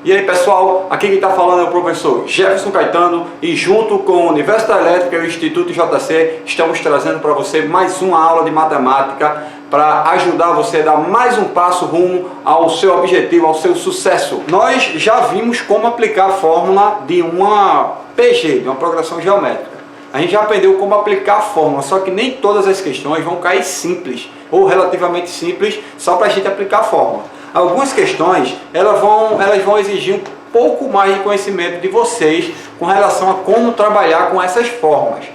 E aí pessoal, aqui quem está falando é o professor Jefferson Caetano e junto com a Universidade Elétrica e o Instituto JC estamos trazendo para você mais uma aula de matemática para ajudar você a dar mais um passo rumo ao seu objetivo, ao seu sucesso. Nós já vimos como aplicar a fórmula de uma PG, de uma progressão geométrica. A gente já aprendeu como aplicar a fórmula, só que nem todas as questões vão cair simples ou relativamente simples só para a gente aplicar a fórmula. Algumas questões elas vão exigir um pouco mais de conhecimento de vocês com relação a como trabalhar com essas fórmulas.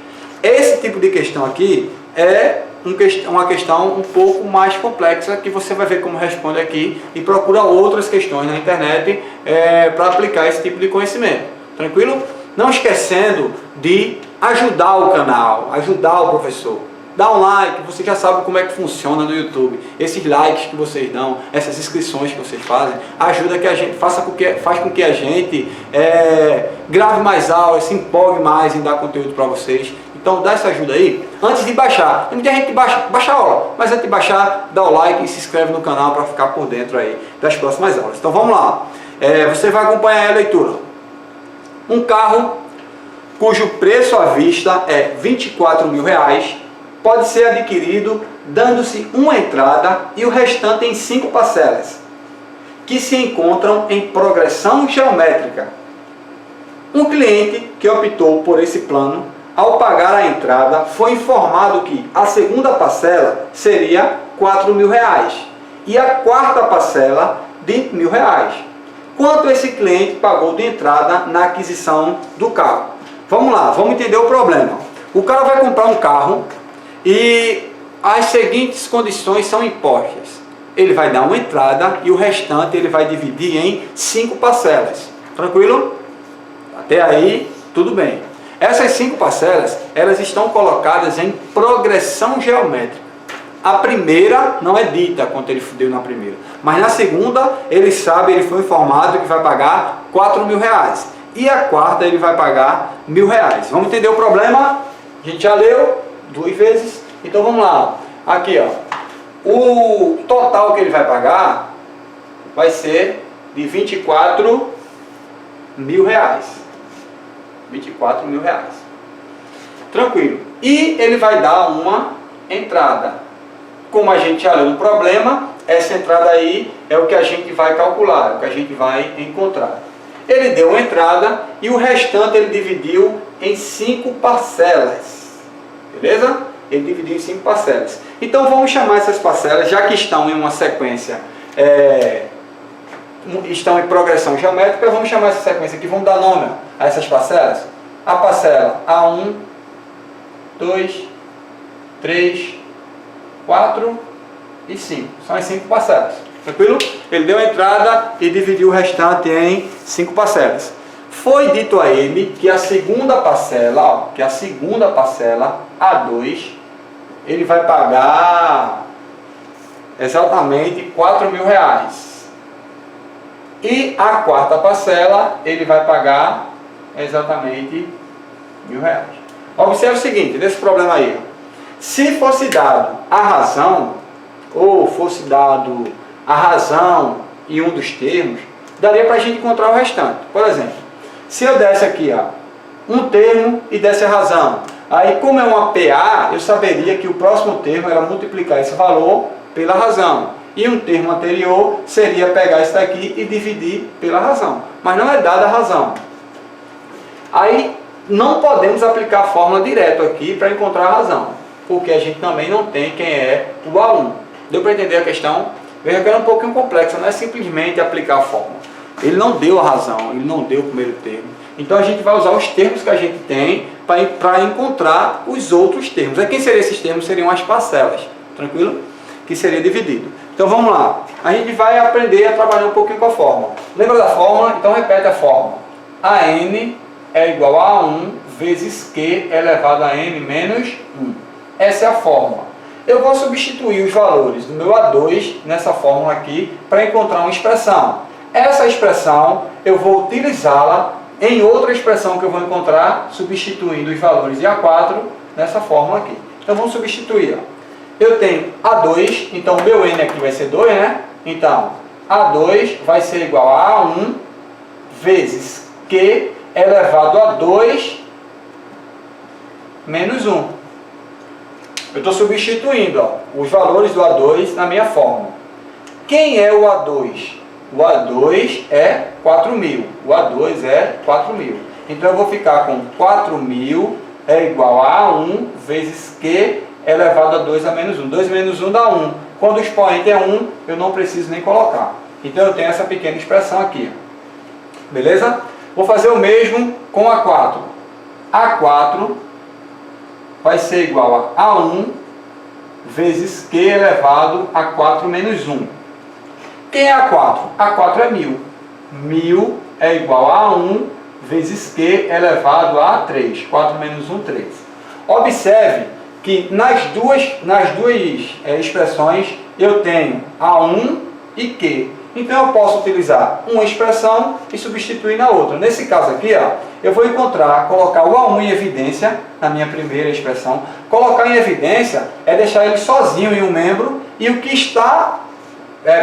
Esse tipo de questão aqui é uma questão um pouco mais complexa que você vai ver como responde aqui e procura outras questões na internet para aplicar esse tipo de conhecimento. Tranquilo? Não esquecendo de ajudar o canal, ajudar o professor. Dá um like, você já sabe como é que funciona no YouTube. Esses likes que vocês dão, essas inscrições que vocês fazem, ajuda que a gente faz com que a gente grave mais aulas, se empolgue mais em dar conteúdo para vocês. Então dá essa ajuda aí, antes de baixar. Tem muita gente que baixa a aula, mas antes de baixar, dá o like e se inscreve no canal para ficar por dentro aí das próximas aulas. Então vamos lá. Você vai acompanhar a leitura. Um carro cujo preço à vista é R$24 mil, pode ser adquirido dando-se uma entrada e o restante em 5 parcelas, que se encontram em progressão geométrica. Um cliente que optou por esse plano, ao pagar a entrada, foi informado que a segunda parcela seria R$4 mil e a quarta parcela de R$1.000. Quanto esse cliente pagou de entrada na aquisição do carro? Vamos lá, vamos entender o problema. O cara vai comprar um carro e as seguintes condições são impostas. Ele vai dar uma entrada e o restante ele vai dividir em 5 parcelas. Tranquilo? Até aí, tudo bem. Essas 5 parcelas, elas estão colocadas em progressão geométrica. A primeira não é dita quanto ele deu na primeira, mas na segunda ele foi informado que vai pagar R$4 mil. E a quarta ele vai pagar R$1.000. Vamos entender o problema? A gente já leu 2 vezes. Então vamos lá. Aqui, ó. O total que ele vai pagar vai ser de R$24 mil. R$24 mil. Tranquilo. E ele vai dar uma entrada. Como a gente já leu no problema, essa entrada aí é o que a gente vai calcular, o que a gente vai encontrar. Ele deu uma entrada e o restante ele dividiu em 5 parcelas. Beleza? Ele dividiu em 5 parcelas. Então vamos chamar essas parcelas, já que estão em uma sequência, estão em progressão geométrica, vamos chamar essa sequência aqui, vamos dar nome a essas parcelas. A parcela A1, 2, 3, 4 e 5. São as 5 parcelas. Tranquilo? Ele deu a entrada e dividiu o restante em 5 parcelas. Foi dito a ele que a segunda parcela, A2, ele vai pagar exatamente R$4 mil. E a quarta parcela, ele vai pagar exatamente R$1.000. Observe o seguinte, nesse problema aí. Se fosse dado a razão, ou fosse dado a razão em um dos termos, daria para a gente encontrar o restante. Por exemplo, se eu desse aqui um termo e desse a razão, aí como é uma PA, eu saberia que o próximo termo era multiplicar esse valor pela razão. E um termo anterior seria pegar esse daqui e dividir pela razão. Mas não é dada a razão. Aí não podemos aplicar a fórmula direto aqui para encontrar a razão, porque a gente também não tem quem é o A1. Deu para entender a questão? Veja que ela é um pouquinho complexa, não é simplesmente aplicar a fórmula. Ele não deu a razão, ele não deu o primeiro termo. Então a gente vai usar os termos que a gente tem para encontrar os outros termos. E quem seriam esses termos? Seriam as parcelas, tranquilo? Que seria dividido. Então vamos lá. A gente vai aprender a trabalhar um pouquinho com a fórmula. Lembra da fórmula? Então repete a fórmula. AN é igual a 1 vezes Q elevado a N menos 1. Essa é a fórmula. Eu vou substituir os valores do meu A2 nessa fórmula aqui para encontrar uma expressão. Essa expressão eu vou utilizá-la em outra expressão que eu vou encontrar substituindo os valores de A4 nessa fórmula aqui. Então vamos substituir. Eu tenho A2, então o meu N aqui vai ser 2, né? Então A2 vai ser igual a A1 vezes Q elevado a 2 menos 1. Eu estou substituindo os valores do A2 na minha fórmula. Quem é o A2? O A2 é 4.000. O A2 é 4.000. Então eu vou ficar com 4.000 é igual a A1 vezes Q elevado a 2 a menos 1. 2 menos 1 dá 1. Quando o expoente é 1, eu não preciso nem colocar. Então eu tenho essa pequena expressão aqui. Beleza? Vou fazer o mesmo com A4. A4 vai ser igual a A1 vezes Q elevado a 4 menos 1. Quem é A4? A4 é 1.000. 1.000 é igual a 1 vezes Q elevado a 3. 4 menos 1, 3. Observe que nas duas expressões eu tenho A1 e Q. Então eu posso utilizar uma expressão e substituir na outra. Nesse caso aqui, eu vou colocar o A1 em evidência, na minha primeira expressão. Colocar em evidência é deixar ele sozinho em um membro e o que está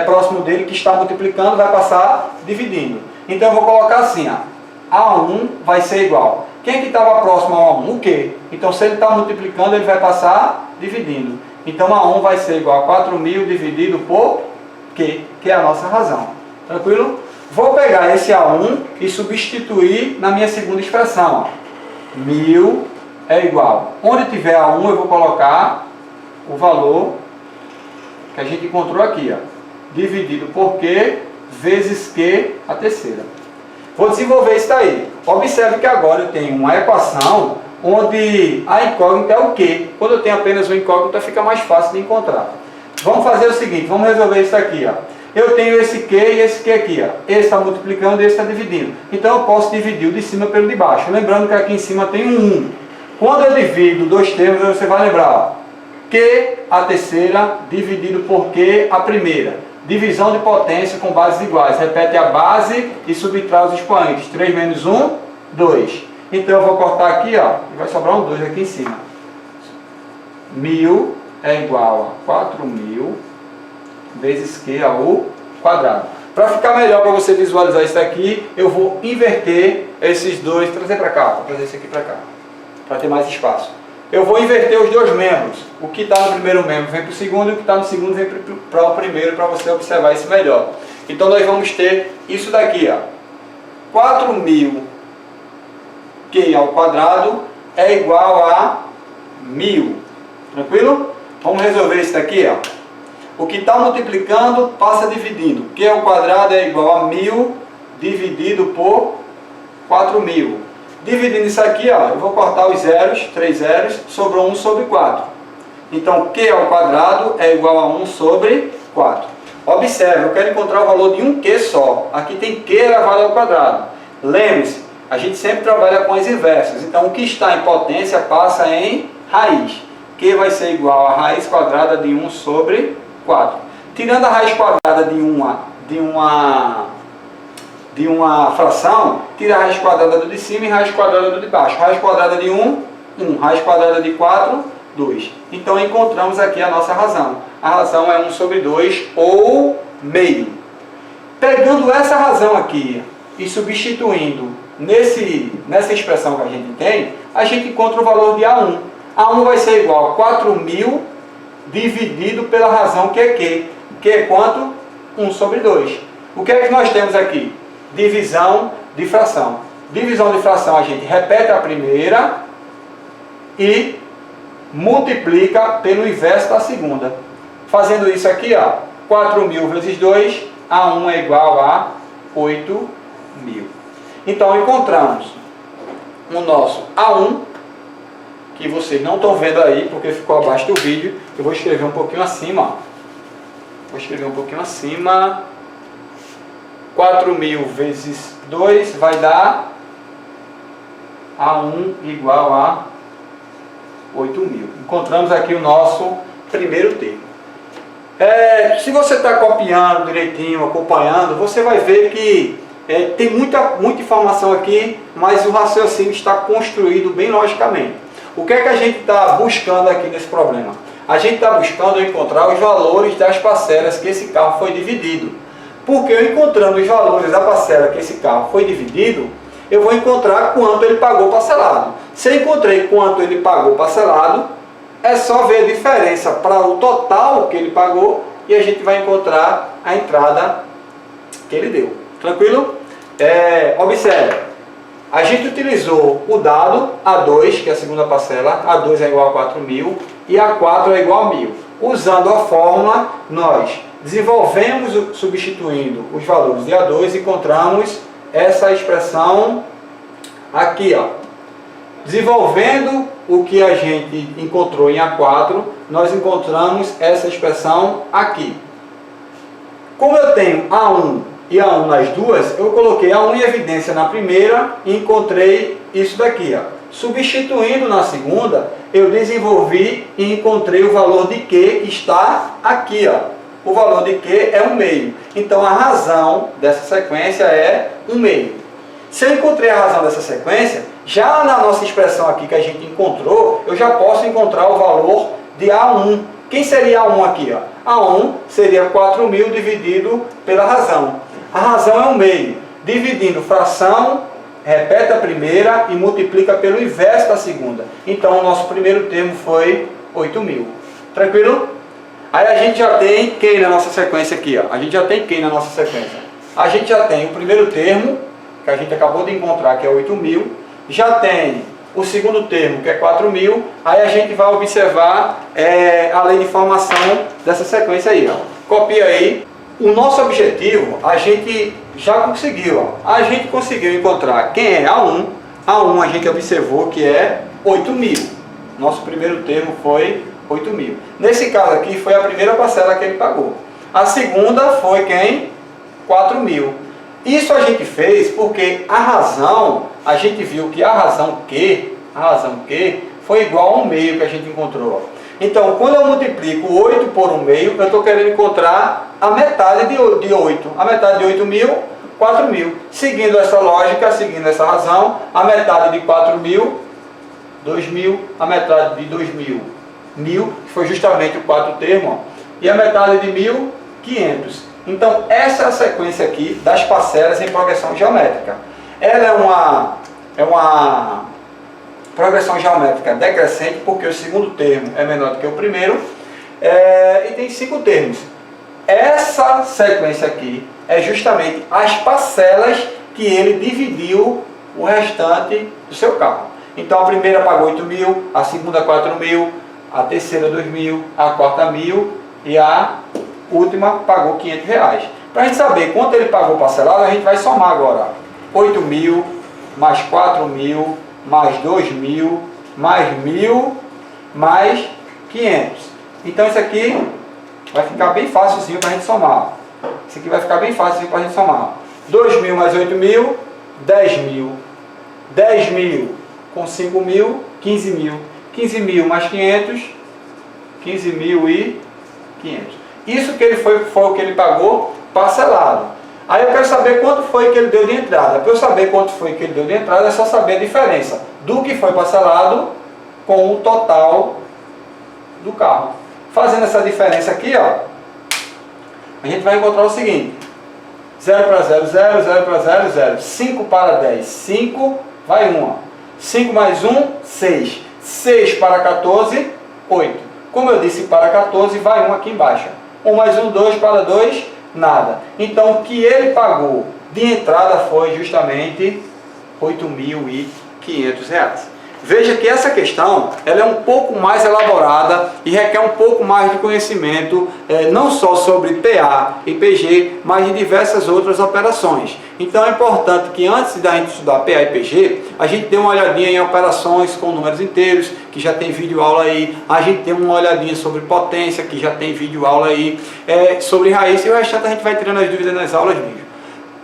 próximo dele, que está multiplicando, vai passar dividindo. Então eu vou colocar assim, A1 vai ser igual. Quem que estava próximo ao A1? O Q. Então se ele está multiplicando, ele vai passar dividindo. Então A1 vai ser igual a 4.000 dividido por Q, que é a nossa razão. Tranquilo? Vou pegar esse A1 e substituir na minha segunda expressão. 1.000 é igual. Onde tiver A1, eu vou colocar o valor que a gente encontrou aqui, dividido por Q vezes Q a terceira. Vou desenvolver isso daí. Observe que agora eu tenho uma equação onde a incógnita é o Q. Quando eu tenho apenas uma incógnita, fica mais fácil de encontrar. Vamos fazer o seguinte, vamos resolver isso aqui. Eu tenho esse Q e esse Q aqui. Esse está multiplicando e esse está dividindo. Então eu posso dividir o de cima pelo de baixo. Lembrando que aqui em cima tem um 1. Quando eu divido dois termos, você vai lembrar. Q a terceira dividido por Q a primeira. Divisão de potência com bases iguais. Repete a base e subtrai os expoentes. 3 menos 1, 2. Então eu vou cortar aqui, e vai sobrar um 2 aqui em cima. 1.000 é igual a 4.000 vezes Q ao quadrado. Para ficar melhor para você visualizar isso aqui, eu vou inverter esses dois, trazer para cá, vou trazer esse aqui para cá, para ter mais espaço. Eu vou inverter os dois membros. O que está no primeiro membro vem para o segundo e o que está no segundo vem para o primeiro, para você observar isso melhor. Então nós vamos ter isso daqui, 4.000 Q ao quadrado é igual a 1.000. Tranquilo? Vamos resolver isso daqui, O que está multiplicando passa dividindo. Q ao quadrado é igual a 1.000 dividido por 4.000. Dividindo isso aqui, eu vou cortar os zeros, 3 zeros, sobrou 1 sobre 4. Então, Q ao quadrado é igual a 1 sobre 4. Observe, eu quero encontrar o valor de um Q só. Aqui tem Q elevado ao quadrado. Lembre-se, a gente sempre trabalha com as inversas. Então, o que está em potência passa em raiz. Q vai ser igual a raiz quadrada de 1 sobre 4. Tirando a raiz quadrada de uma fração, tira a raiz quadrada do de cima e raiz quadrada do de baixo. Raiz quadrada de 1, 1. Raiz quadrada de 4, 2. Então encontramos aqui a nossa razão. A razão é 1 sobre 2 ou meio. Pegando essa razão aqui e substituindo nessa expressão que a gente tem, a gente encontra o valor de A1. A1 vai ser igual a 4.000 dividido pela razão que é Q. Q é quanto? 1 sobre 2. O que é que nós temos aqui? Divisão de fração. Divisão de fração, a gente repete a primeira e multiplica pelo inverso da segunda. Fazendo isso aqui, 4.000 vezes 2, A1 é igual a 8.000. Então encontramos o nosso A1, que vocês não estão vendo aí, porque ficou abaixo do vídeo. Eu vou escrever um pouquinho acima. Vou escrever um pouquinho acima. 4.000 vezes 2 vai dar A1 igual a 8.000. Encontramos aqui o nosso primeiro termo. Se você está copiando direitinho, acompanhando, você vai ver que tem muita informação aqui, mas o raciocínio está construído bem logicamente. O que é que a gente está buscando aqui nesse problema? A gente está buscando encontrar os valores das parcelas que esse carro foi dividido. Porque eu encontrando os valores da parcela que esse carro foi dividido, eu vou encontrar quanto ele pagou parcelado. Se eu encontrei quanto ele pagou parcelado, é só ver a diferença para o total que ele pagou e a gente vai encontrar a entrada que ele deu. Tranquilo? Observe, a gente utilizou o dado A2, que é a segunda parcela, A2 é igual a 4.000 e A4 é igual a 1.000. Usando a fórmula, nós desenvolvemos, substituindo os valores de A2, encontramos essa expressão aqui, ó. Desenvolvendo o que a gente encontrou em A4, nós encontramos essa expressão aqui. Como eu tenho A1 e A1 nas duas, eu coloquei A1 em evidência na primeira e encontrei isso daqui, ó. Substituindo na segunda, eu desenvolvi e encontrei o valor de Q que está aqui, ó. O valor de Q é 1/2. Então a razão dessa sequência é 1/2. Se eu encontrei a razão dessa sequência, já na nossa expressão aqui que a gente encontrou, eu já posso encontrar o valor de A1. Quem seria A1 aqui? Ó? A1 seria 4.000 dividido pela razão. A razão é 1/2. Dividindo fração, repete a primeira e multiplica pelo inverso da segunda. Então o nosso primeiro termo foi 8.000. Tranquilo? Aí a gente já tem quem na nossa sequência aqui? Ó? A gente já tem quem na nossa sequência? A gente já tem o primeiro termo, que a gente acabou de encontrar, que é 8.000. Já tem o segundo termo, que é 4.000. Aí a gente vai observar a lei de formação dessa sequência aí. Ó. Copia aí. O nosso objetivo, a gente já conseguiu. Ó. A gente conseguiu encontrar quem é A1. A1 a gente observou que é 8.000. Nosso primeiro termo foi 8.000. Nesse caso aqui foi a primeira parcela que ele pagou. A segunda foi quem? 4.000. Isso a gente fez porque a razão, a gente viu que a razão Q foi igual a 1/2 que a gente encontrou. Então, quando eu multiplico 8 por 1/2, eu estou querendo encontrar a metade de 8. A metade de 8.000, 4.000. Seguindo essa lógica, seguindo essa razão, a metade de 4.000, 2.000, a metade de 2.000, 1.000, que foi justamente o quarto termo, ó, e a metade de 1.000, 500. Então, essa é a sequência aqui das parcelas em progressão geométrica. Ela é uma progressão geométrica decrescente, porque o segundo termo é menor do que o primeiro, e tem 5 termos. Essa sequência aqui é justamente as parcelas que ele dividiu o restante do seu carro. Então, a primeira pagou 8.000, a segunda 4.000, a terceira 2.000, a quarta 1.000 e a última pagou R$500. Para a gente saber quanto ele pagou parcelado, a gente vai somar agora. 8.000, mais 4.000, mais 2.000, mais 1.000, mais 500. Então isso aqui vai ficar bem fácilzinho para a gente somar. Isso aqui vai ficar bem fácil para a gente somar. 2.000 mais 8.000, 10.000. 10.000 com 5.000, 15.000. 15.000 mais 500, 15.500. Isso que ele foi o que ele pagou parcelado. Aí eu quero saber quanto foi que ele deu de entrada. Para eu saber quanto foi que ele deu de entrada, é só saber a diferença do que foi parcelado com o total do carro. Fazendo essa diferença aqui, ó, a gente vai encontrar o seguinte: 0 para 0, 0, 0 para 0, 0. 5 para 10, 5, vai 1. 5 mais 1, 6. 6 para 14, 8. Como eu disse, para 14, vai 1 aqui embaixo. 1 mais 1, 2, para 2, nada. Então, o que ele pagou de entrada foi justamente R$8.500. Veja que essa questão ela é um pouco mais elaborada e requer um pouco mais de conhecimento, não só sobre PA e PG, mas de diversas outras operações. Então é importante que antes da gente estudar PA e PG, a gente dê uma olhadinha em operações com números inteiros, que já tem vídeo aula aí, a gente dê uma olhadinha sobre potência, que já tem vídeo aula aí, sobre raiz, e o restante a gente vai tirando as dúvidas nas aulas mesmo.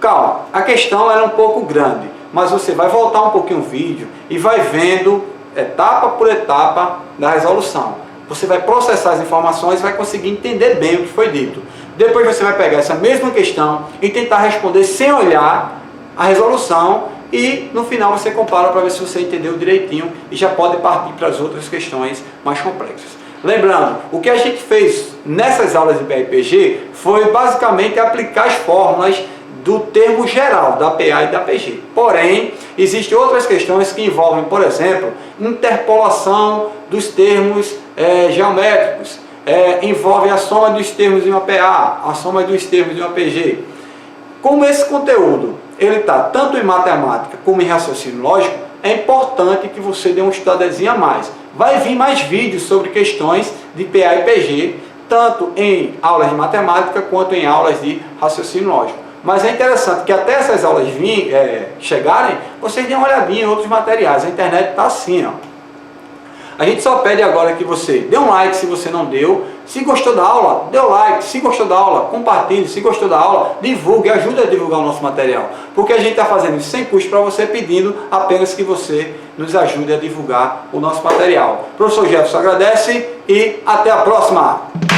Calma, a questão ela é um pouco grande, mas você vai voltar um pouquinho o vídeo e vai vendo etapa por etapa da resolução. Você vai processar as informações e vai conseguir entender bem o que foi dito. Depois você vai pegar essa mesma questão e tentar responder sem olhar a resolução e no final você compara para ver se você entendeu direitinho e já pode partir para as outras questões mais complexas. Lembrando, o que a gente fez nessas aulas de PA e PG foi basicamente aplicar as fórmulas do termo geral da PA e da PG. Porém, existem outras questões que envolvem, por exemplo, interpolação dos termos geométricos, envolve a soma dos termos de uma PA, a soma dos termos de uma PG. Como esse conteúdo ele está tanto em matemática como em raciocínio lógico, é importante que você dê uma estudadezinha a mais. Vai vir mais vídeos sobre questões de PA e PG, tanto em aulas de matemática quanto em aulas de raciocínio lógico. Mas é interessante que até essas aulas chegarem, vocês dêem uma olhadinha em outros materiais. A internet está assim, ó. A gente só pede agora que você dê um like se você não deu. Se gostou da aula, dê o like. Se gostou da aula, compartilhe. Se gostou da aula, divulgue, ajude a divulgar o nosso material. Porque a gente está fazendo isso sem custo para você, pedindo apenas que você nos ajude a divulgar o nosso material. O professor Jefferson agradece e até a próxima!